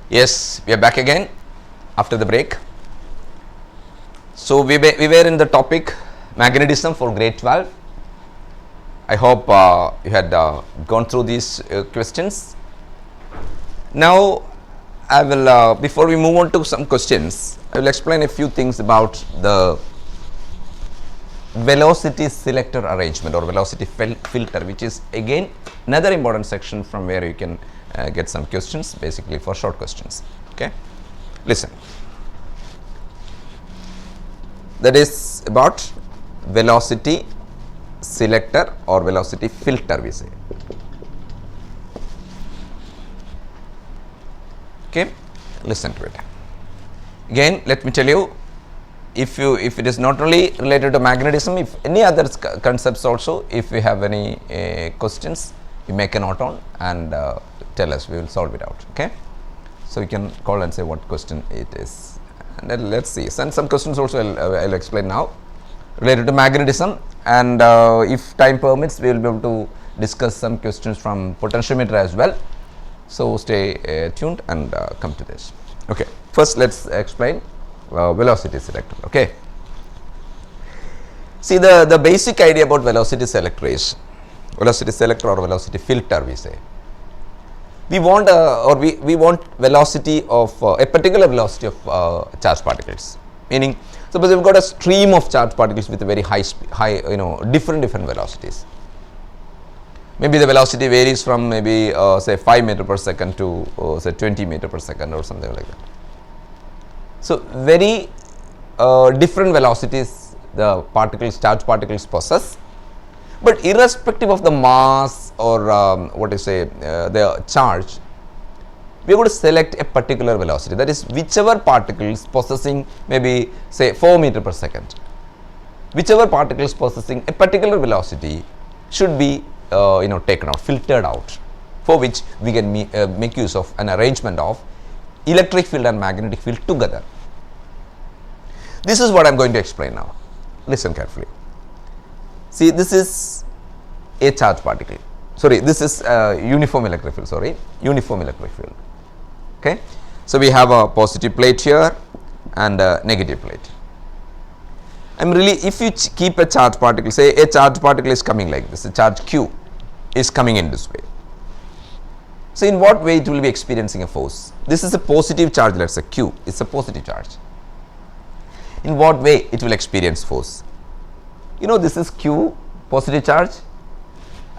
Yes, we are back again after the break. So we were in the topic magnetism for grade 12. I hope you had gone through these questions. Now I will, before we move on to some questions, I will explain a few things about the velocity selector arrangement or velocity filter, which is again another important section from where you can get some questions, basically for short questions. Okay, listen. That is about velocity selector or velocity filter, we say. Okay, listen to it. Again, let me tell you, if it is not only related to magnetism, if any other concepts also, if we have any questions, you make a note on and tell us, we will solve it out. Okay, so you can call and say what question it is, and then let's see. And some questions also I'll explain now related to magnetism, and if time permits, we will be able to discuss some questions from potentiometer as well. So stay tuned and come to this. Okay, first let's explain velocity selector. Okay, see the basic idea about velocity selector is velocity selector or velocity filter, we say. We want we want velocity of a particular velocity of charged particles, meaning suppose we've got a stream of charged particles with a very high different velocities. Maybe the velocity varies from maybe say 5 meter per second to say 20 meter per second or something like that. So very different velocities the charged particles possess, but irrespective of the mass or what you say the charge, we are going to select a particular velocity, that is whichever particles possessing maybe say 4 meter per second, whichever particles possessing a particular velocity should be taken out, filtered out, for which we can make use of an arrangement of electric field and magnetic field together. This is what I am going to explain now. Listen carefully. See, this is a charged particle. Sorry, this is uniform electric field. Sorry, uniform electric field. Okay, so we have a positive plate here and a negative plate. If you keep a charged particle, say a charged particle is coming like this, a charge Q is coming in this way. So in what way it will be experiencing a force? This is a positive charge, let's say Q is a positive charge. In what way it will experience force? This is Q, positive charge,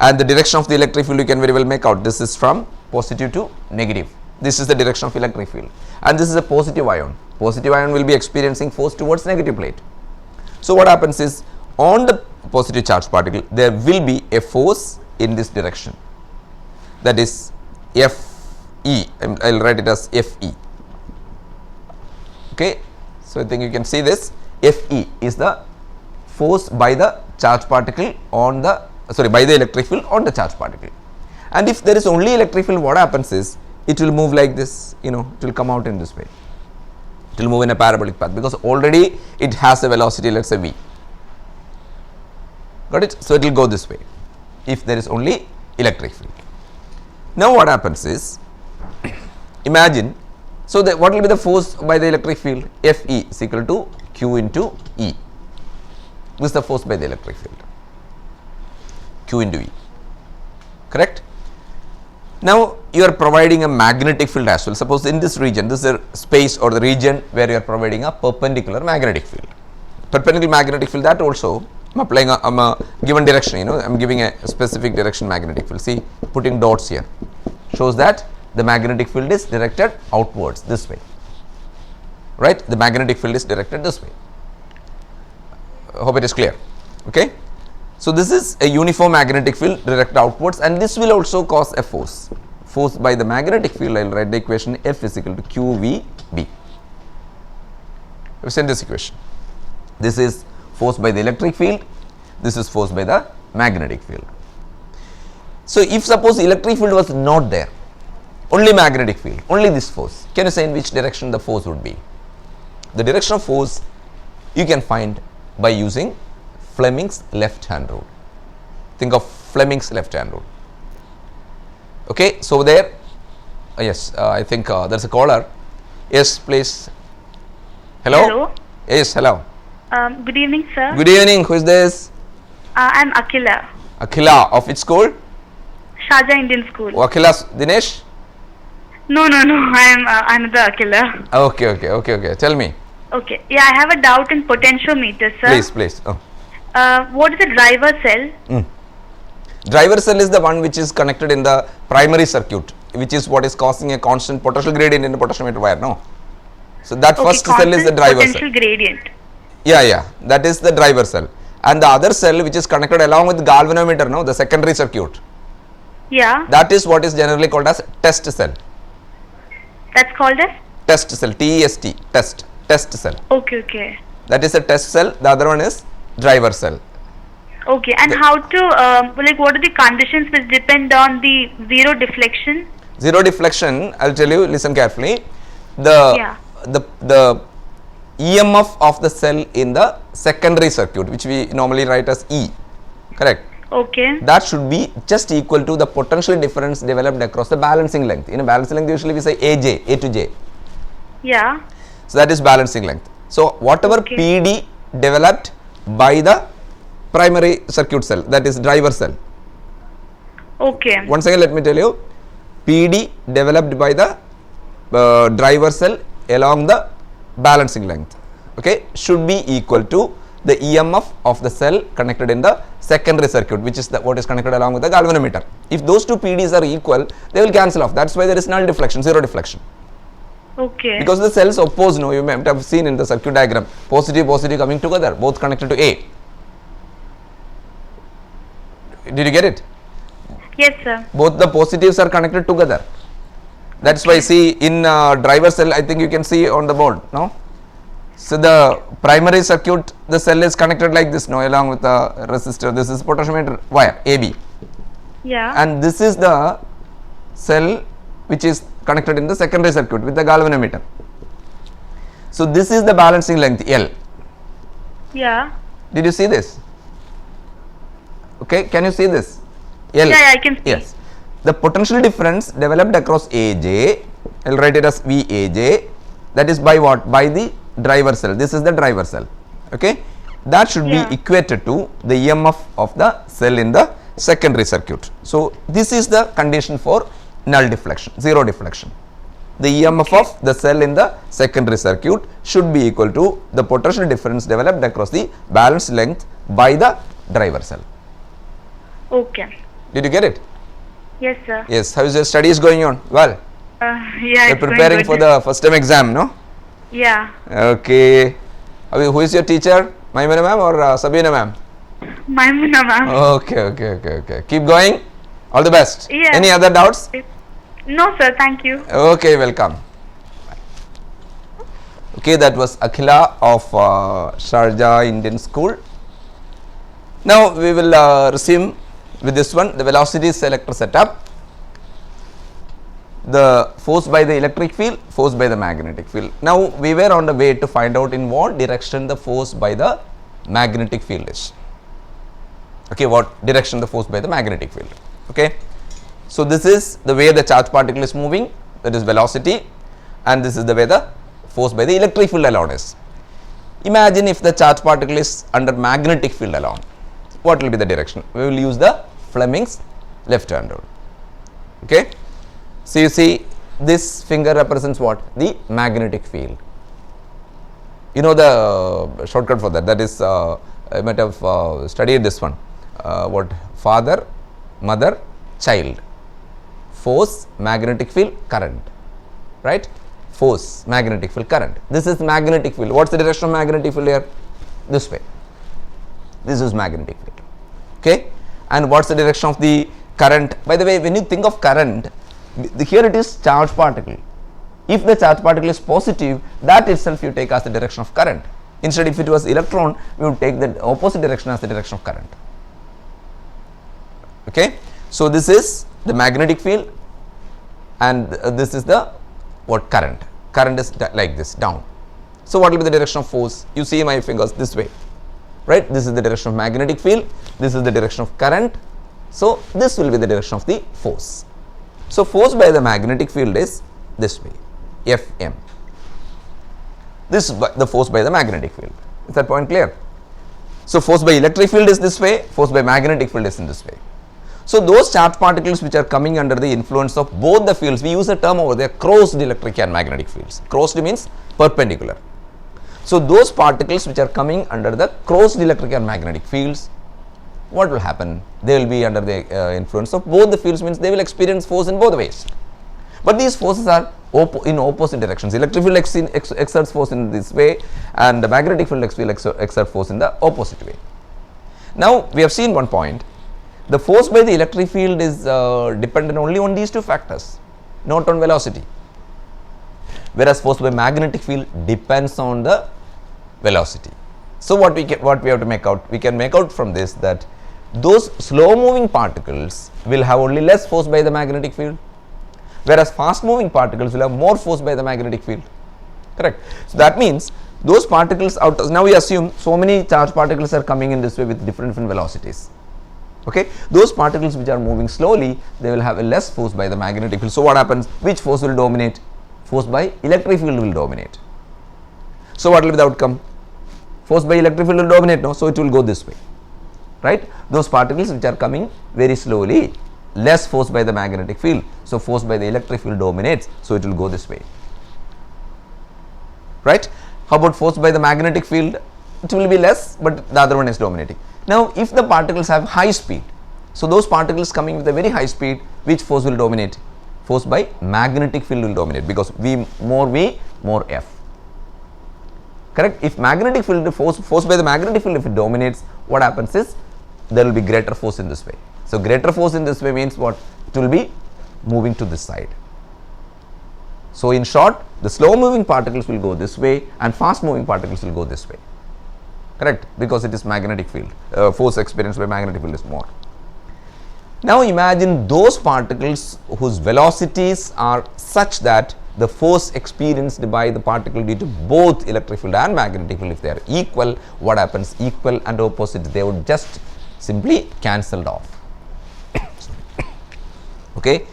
and the direction of the electric field you can very well make out. This is from positive to negative. This is the direction of electric field, and this is a positive ion. Positive ion will be experiencing force towards negative plate. So what happens is, on the positive charge particle there will be a force in this direction, that is Fe. I will write it as Fe. Okay, so I think you can see this. Fe is the force by the charge particle on the by the electric field on the charge particle. And if there is only electric field, what happens is it will move like this, it will come out in this way. It will move in a parabolic path because already it has a velocity, let's say v. Got it? So it will go this way if there is only electric field. Now what happens is, imagine, so what will be the force by the electric field? Fe is equal to Q into E. This is the force by the electric field, Q into E, correct? Now you are providing a magnetic field as well. Suppose in this region, this is a space or the region where you are providing a perpendicular magnetic field. Perpendicular magnetic field, that also I am applying a given direction, I am giving a specific direction magnetic field. See, putting dots here shows that the magnetic field is directed outwards this way, right? The magnetic field is directed this way. I hope it is clear. Okay, so this is a uniform magnetic field directed outwards, and this will also cause a force. Force by the magnetic field, I will write the equation F is equal to QVB. We have sent this equation. This is force by the electric field, this is force by the magnetic field. So if suppose electric field was not there, only magnetic field, only this force, can you say in which direction the force would be? The direction of force you can find by using Fleming's left hand rule. Think of Fleming's left hand rule. Okay, so there Yes, I think there's a caller. Yes, please. Hello? Hello. Yes, hello. Good evening, sir. Good evening. Who is this? I'm Akila, Akhila. Of which school? Sharjah Indian School. Oh, Akhila Dinesh? No. I'm another Akila. Okay. Tell me. Okay. Yeah, I have a doubt in potentiometer, sir. Please. Oh. What is a driver cell? Driver cell is the one which is connected in the primary circuit, which is what is causing a constant potential gradient in the potentiometer wire, no? So that first cell is the driver potential cell. gradient. Yeah, that is the driver cell. And the other cell which is connected along with galvanometer, no, the secondary circuit, Yeah. that is what is generally called as test cell. That's called as? Test cell, TEST, test cell. Okay. That is a test cell, the other one is driver cell. Okay. And how to, what are the conditions which depend on the zero deflection? Zero deflection, I'll tell you, listen carefully. The EMF of the cell in the secondary circuit, which we normally write as E, correct? Okay. That should be just equal to the potential difference developed across the balancing length. In a balancing length, usually we say AJ, A to J. Yeah. So that is balancing length. So whatever PD developed by the primary circuit cell, that is driver cell. Okay. Once again, let me tell you, PD developed by the driver cell along the balancing length, okay, should be equal to the EMF of the cell connected in the secondary circuit, which is what is connected along with the galvanometer. If those two PDs are equal, they will cancel off. That's why there is null deflection, zero deflection. Okay. Because the cells oppose, no, you may have seen in the circuit diagram, positive coming together, both connected to A. Did you get it? Yes, sir. Both the positives are connected together. That's why see in driver cell, I think you can see on the board, no? So the primary circuit, the cell is connected like this, no, along with the resistor. This is potentiometer wire AB. Yeah. And this is the cell which is connected in the secondary circuit with the galvanometer. So this is the balancing length L. Yeah. Did you see this? Okay, can you see this? L. Yeah, I can see. Yes. The potential difference developed across AJ, I'll write it as VAJ, that is by what? By the driver cell. This is the driver cell. Okay. That should be equated to the EMF of the cell in the secondary circuit. So this is the condition for null deflection, zero deflection. The EMF of the cell in the secondary circuit should be equal to the potential difference developed across the balanced length by the driver cell. Okay. Did you get it? Yes, sir. Yes. How is your studies going on? Well, yeah. you're preparing for the first term exam, no? Yeah. Okay. Who is your teacher? Maimuna ma'am or Sabina ma'am? Maimuna ma'am. Okay. Keep going. All the best. Yeah. Any other doubts? No, sir. Thank you. Okay, welcome. Okay, that was Akhila of Sharjah Indian School. Now we will resume with this one, the velocity selector setup, the force by the electric field, force by the magnetic field. Now we were on the way to find out in what direction the force by the magnetic field is. Okay, what direction the force by the magnetic field. Okay, so this is the way the charge particle is moving, that is velocity, and this is the way the force by the electric field alone is. Imagine if the charge particle is under magnetic field alone. What will be the direction? We will use the Fleming's left hand rule. Okay. So you see this finger represents what? The magnetic field. You know the shortcut for that. That is, I might have studied this one. What? Father, mother, child. Force, magnetic field, current. Right? Force, magnetic field, current. This is magnetic field. What's the direction of magnetic field here? This way. This is magnetic field. Okay. And what's the direction of the current? By the way, when you think of current, here it is charge particle. If the charge particle is positive, that itself you take as the direction of current. Instead, if it was electron, we would take the opposite direction as the direction of current. Okay. So this is the magnetic field, and this is the what? Current. Current is like this, down. So what will be the direction of force? You see my fingers this way. Right, this is the direction of magnetic field, this is the direction of current, so this will be the direction of the force. So, force by the magnetic field is this way, Fm. This is the force by the magnetic field. Is that point clear? So, force by electric field is this way, force by magnetic field is in this way. So, those charged particles which are coming under the influence of both the fields, we use a term over there, crossed electric and magnetic fields. Crossed means perpendicular. So, those particles which are coming under the crossed electric and magnetic fields, what will happen? They will be under the influence of both the fields, means they will experience force in both ways. But these forces are in opposite directions. Electric field exerts force in this way, and the magnetic field will exert force in the opposite way. Now, we have seen one point. The force by the electric field is dependent only on these two factors, not on velocity. Whereas force by magnetic field depends on the velocity. So, what we have to make out? We can make out from this that those slow moving particles will have only less force by the magnetic field, whereas fast moving particles will have more force by the magnetic field. Correct. So, that means those particles out, now we assume so many charged particles are coming in this way with different velocities. Okay. Those particles which are moving slowly, they will have a less force by the magnetic field. So, what happens? Which force will dominate? Force by electric field will dominate. So, what will be the outcome? Force by electric field will dominate, no? So, it will go this way, right? Those particles which are coming very slowly, less force by the magnetic field. So, force by the electric field dominates. So, it will go this way, right? How about force by the magnetic field? It will be less, but the other one is dominating. Now, if the particles have high speed, so those particles coming with a very high speed, which force will dominate? Force by magnetic field will dominate, because V, more F. Correct? If magnetic field force by the magnetic field, if it dominates, what happens is there will be greater force in this way. So, greater force in this way means what? It will be moving to this side. So, in short, the slow moving particles will go this way and fast moving particles will go this way. Correct? Because it is magnetic field, force experienced by magnetic field is more. Now, imagine those particles whose velocities are such that the force experienced by the particle due to both electric field and magnetic field, if they are equal, what happens? Equal and opposite, they would just simply cancelled off. Okay.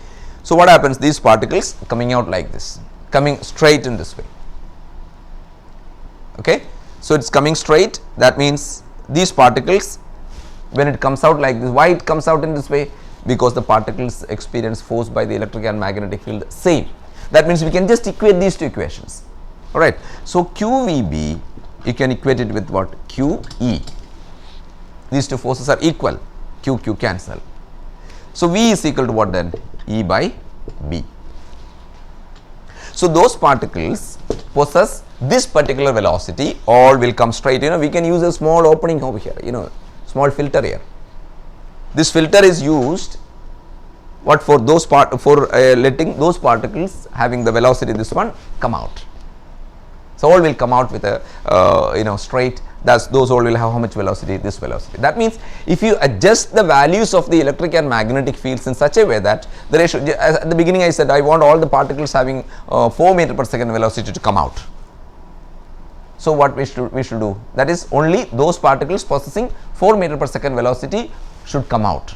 So, what happens? These particles coming out like this, coming straight in this way. Okay. So, it is coming straight, that means these particles, when it comes out like this, why it comes out in this way? Because the particles experience force by the electric and magnetic field same. That means we can just equate these two equations. Alright. So, QVB, you can equate it with what? QE. These two forces are equal, QQ cancel. So, V is equal to what then? E by B. So, those particles possess this particular velocity, all will come straight. We can use a small opening over here, small filter here. This filter is used what for those letting those particles having the velocity this one come out. So, all will come out with a straight, thus those all will have how much velocity? This velocity. That means, if you adjust the values of the electric and magnetic fields in such a way that the ratio, at the beginning I said I want all the particles having 4 meter per second velocity to come out. So, what we should do? That is, only those particles possessing 4 meter per second velocity should come out.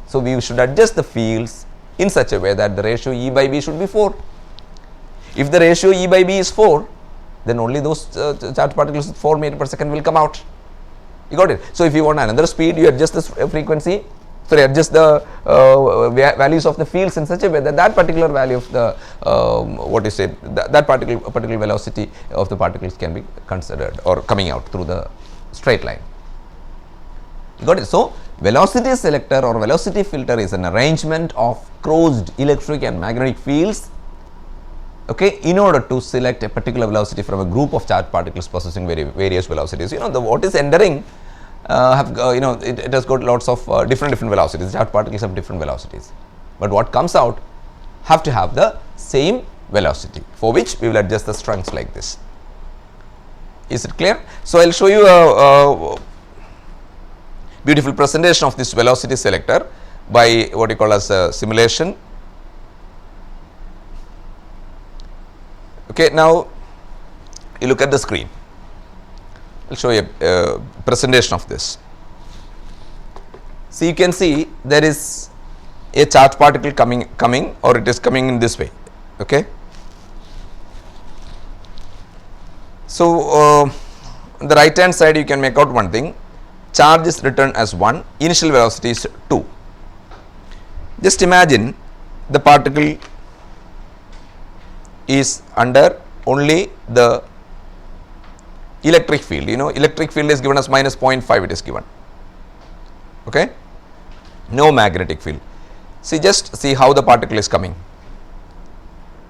So, we should adjust the fields in such a way that the ratio E by B should be 4. If the ratio E by B is 4, then only those charged particles with 4 meter per second will come out. You got it? So, if you want another speed, you adjust this frequency, adjust the values of the fields in such a way that that particular value of the that particular velocity of the particles can be considered or coming out through the straight line. You got it? So, velocity selector or velocity filter is an arrangement of crossed electric and magnetic fields, okay, in order to select a particular velocity from a group of charged particles possessing various velocities. What is entering it has got lots of different velocities. Charged particles have different velocities, but what comes out have to have the same velocity, for which we will adjust the strings like this. Is it clear? So, I will show you a beautiful presentation of this velocity selector by what you call as a simulation. Okay, now you look at the screen. I will show you a presentation of this. So, you can see there is a charged particle coming or it is coming in this way. Okay. So, on the right hand side you can make out one thing, charge is written as 1, initial velocity is 2. Just imagine the particle is under only the electric field, electric field is given as minus 0.5 it is given, okay, no magnetic field. Just see how the particle is coming.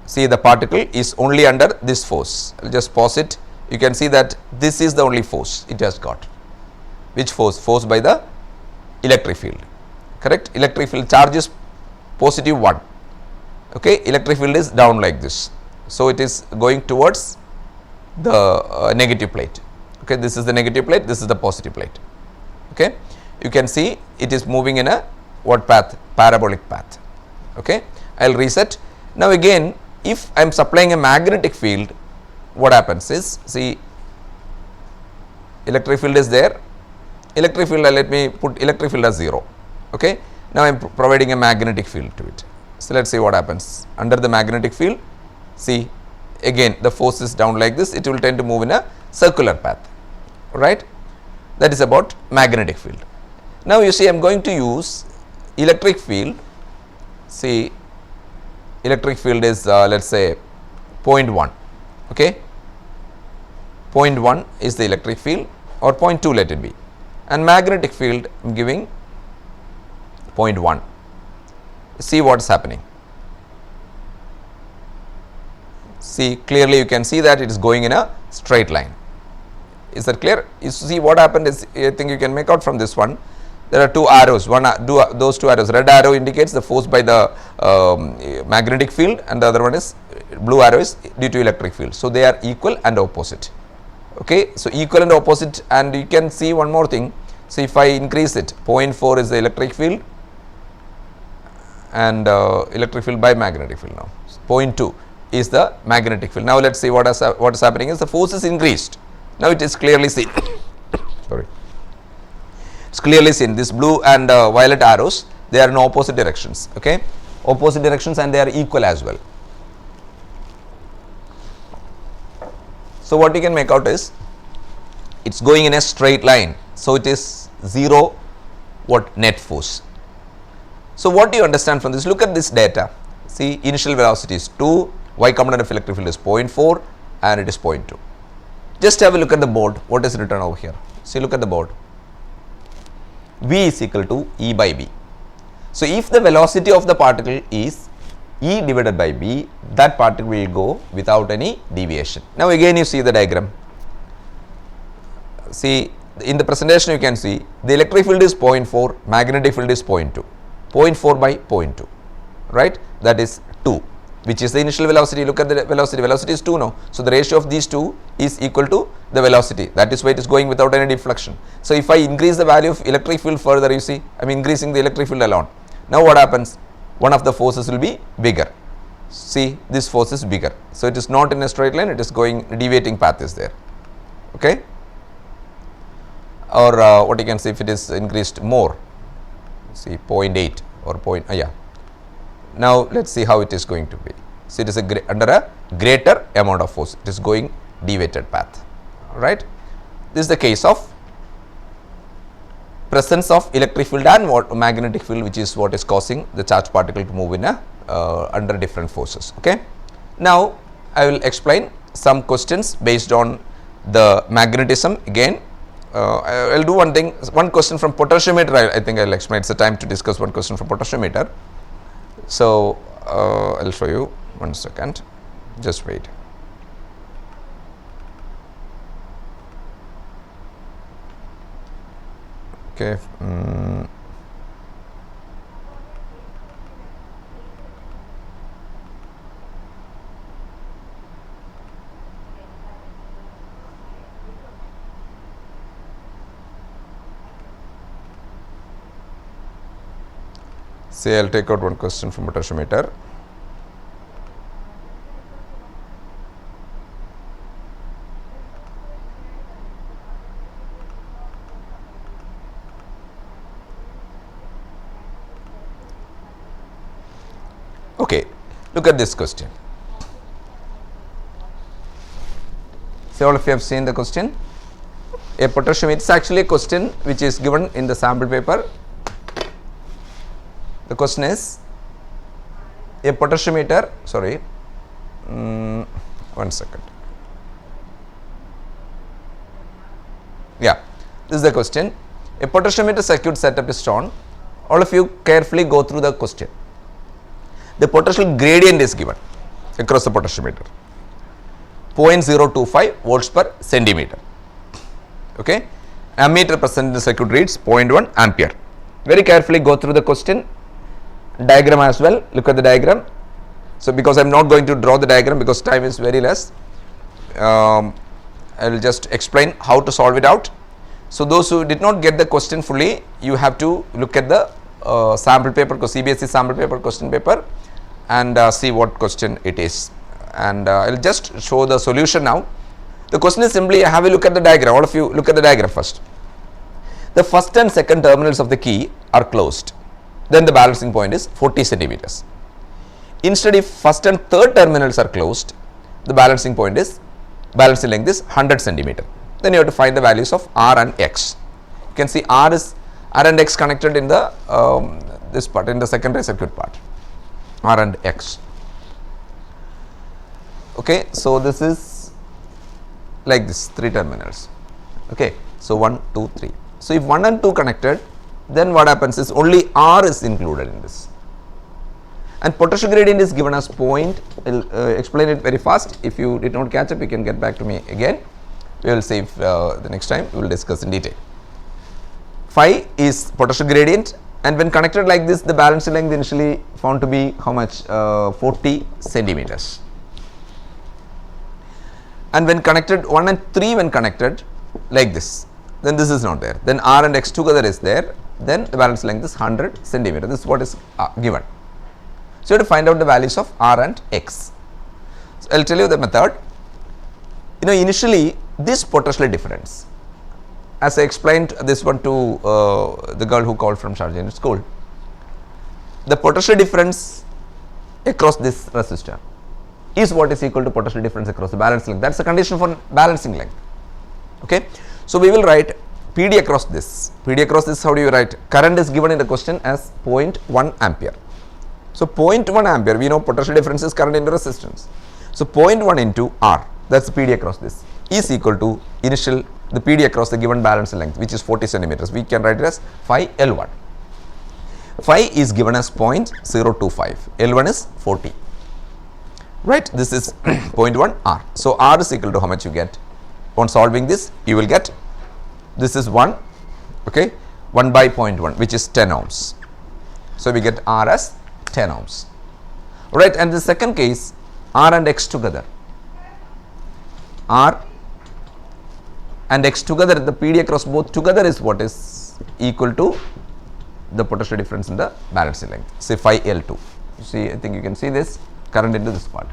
See, the particle is only under this force. I will just pause it. You can see that this is the only force it has got. Which force? Force by the electric field, correct? Electric field charge is positive 1, okay, electric field is down like this. So, it is going towards the negative plate, okay, this is the negative plate, this is the positive plate, okay. You can see it is moving in a what path? Parabolic path, okay. I will reset. Now, again if I am supplying a magnetic field, what happens is, see, electric field is there, electric field, let me put electric field as 0, okay. Now, I am providing a magnetic field to it. So, let us see what happens under the magnetic field. See, again the force is down like this, it will tend to move in a circular path, right. That is about magnetic field. Now, you see I am going to use electric field. See, electric field is let us say 0.1, okay, 0.1 is the electric field, or 0.2 let it be, and magnetic field I am giving 0.1. See what is happening. See, clearly you can see that it is going in a straight line. Is that clear? You see what happened is, I think you can make out from this one, there are two arrows, those two arrows, red arrow indicates the force by the magnetic field and the other one is blue arrow is due to electric field. So, they are equal and opposite, okay. So, equal and opposite, and you can see one more thing. So, if I increase it, 0.4 is the electric field and electric field by magnetic field now, 0.2 is the magnetic field. Now, let us see what is happening is the force is increased. Now, it is clearly seen, sorry, it is clearly seen this blue and violet arrows, they are in opposite directions, okay, opposite directions, and they are equal as well. So, what you can make out is it is going in a straight line. So, it is 0 what net force. So, what do you understand from this? Look at this data. See, initial velocity is 2, y component of electric field is 0.4 and it is 0.2. Just have a look at the board, what is written over here. See, look at the board. V is equal to E by B. So, if the velocity of the particle is E divided by B, that particle will go without any deviation. Now, again you see the diagram. See, in the presentation you can see the electric field is 0.4, magnetic field is 0.2, 0.4 by 0.2, right, that is 2, which is the initial velocity. Look at the velocity is 2 now. So, the ratio of these two is equal to the velocity, that is why it is going without any deflection. So, if I increase the value of electric field further, you see I am increasing the electric field alone. Now, what happens? One of the forces will be bigger. See, this force is bigger. So, it is not in a straight line, it is going, deviating path is there, okay. Or what you can say, if it is increased more, see 0.8 or yeah. Now, let us see how it is going to be. So, it is under a greater amount of force, it is going deviated path, right. This is the case of presence of electric field and magnetic field, which is what is causing the charged particle to move in a under different forces, okay. Now, I will explain some questions based on the magnetism again. I will do one thing, one question from potentiometer, I think I will explain, it is a time to discuss one question from potentiometer. So, I will show you, one second, just wait. Okay. Say I will take out one question from potentiometer. Look at this question. So all of you have seen the question. A potentiometer, it's actually a question which is given in the sample paper. The question is a potentiometer, sorry, 1 second. Yeah, this is the question. A potentiometer circuit setup is shown. All of you carefully go through the question. The potential gradient is given across the potentiometer, 0.025 volts per centimeter. Okay, ammeter present in the circuit reads 0.1 ampere. Very carefully go through the question, diagram as well. Look at the diagram. So because I am not going to draw the diagram because time is very less, I will just explain how to solve it out. So those who did not get the question fully, you have to look at the sample paper, CBSE sample paper, question paper, and see what question it is. And I will just show the solution now. The question is simply, have a look at the diagram. All of you look at the diagram first. The first and second terminals of the key are closed. Then the balancing point is 40 centimeters. Instead, if first and third terminals are closed, the balancing point is, balancing length is 100 centimeter. Then you have to find the values of R and X. You can see R and X connected in the this part, in the secondary circuit part, R and X. Okay, so this is like this, 3 terminals. Okay, so 1, 2, 3. So if 1 and 2 connected, then what happens is only R is included in this. And potential gradient is given as point. I'll explain it very fast. If you did not catch up, you can get back to me again. We will see if the next time we will discuss in detail. Phi is potential gradient, and when connected like this, the balancing length initially found to be how much? 40 centimeters. And when connected 1 and 3, when connected like this, then this is not there. Then R and X together is there. Then the balance length is 100 centimeter. This is what is given. So you have to find out the values of R and X. So I will tell you the method. Initially this potential difference, as I explained this one to the girl who called from Sharjah school, the potential difference across this resistor is what is equal to potential difference across the balancing length. That is the condition for balancing length. Okay. So we will write PD across this. PD across this, how do you write? Current is given in the question as 0.1 ampere. So 0.1 ampere, we know potential difference is current into resistance. So 0.1 into R, that is PD across this, is equal to initial, the PD across the given balancing length, which is 40 centimeters. We can write it as phi L1. Phi is given as 0.025, L1 is 40. Right, this is 0.1 R. So R is equal to how much you get? On solving this, you will get, this is 1, okay, 1 by 0.1, which is 10 ohms. So we get R as 10 ohms. Right, and the second case, R and X together. R and X together, the PD across both together is what is equal to the potential difference in the balancing length, say phi L2. See, I think you can see this current into this part.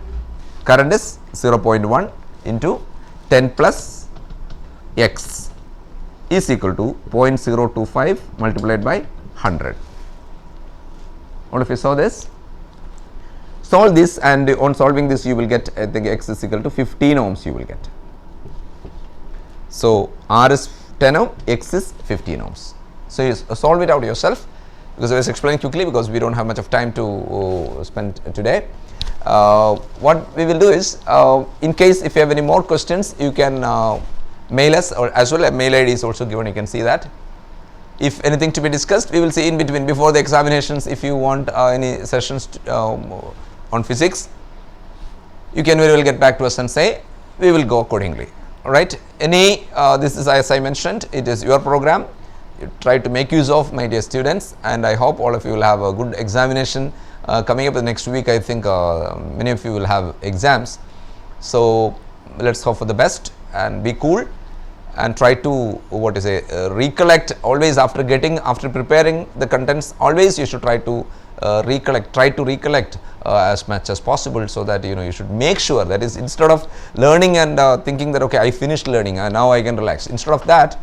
Current is 0.1 into 10 plus X is equal to 0.025 multiplied by 100. All of you saw this? Solve this, and on solving this you will get, I think X is equal to 15 ohms you will get. So R is 10 ohm, X is 15 ohms. So you solve it out yourself, because I was explaining quickly because we don't have much of time to spend today. What we will do is, in case if you have any more questions, you can mail us, or as well a mail ID is also given, you can see that. If anything to be discussed, we will see in between before the examinations. If you want any sessions on physics, you can very well get back to us and say, we will go accordingly. Alright, this is, as I mentioned, it is your program. You try to make use of, my dear students, and I hope all of you will have a good examination coming up the next week. I think many of you will have exams, so let's hope for the best and be cool and try to recollect always after preparing the contents. Always you should try to recollect as much as possible, so that you should make sure, that is, instead of learning and thinking that okay, I finished learning and now I can relax, instead of that,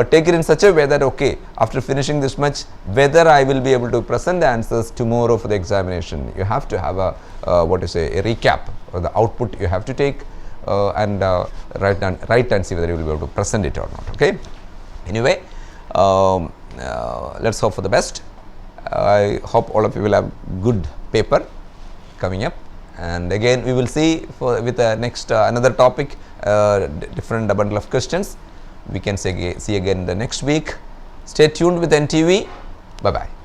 take it in such a way that okay, after finishing this much, whether I will be able to present the answers tomorrow for the examination. You have to have a what you say, a recap or the output you have to take and write and see whether you will be able to present it or not. Okay. Anyway, let's hope for the best. I hope all of you will have good paper coming up, and again we will see with the next another topic, different bundle of questions. We can see again the next week. Stay tuned with NTV. Bye bye.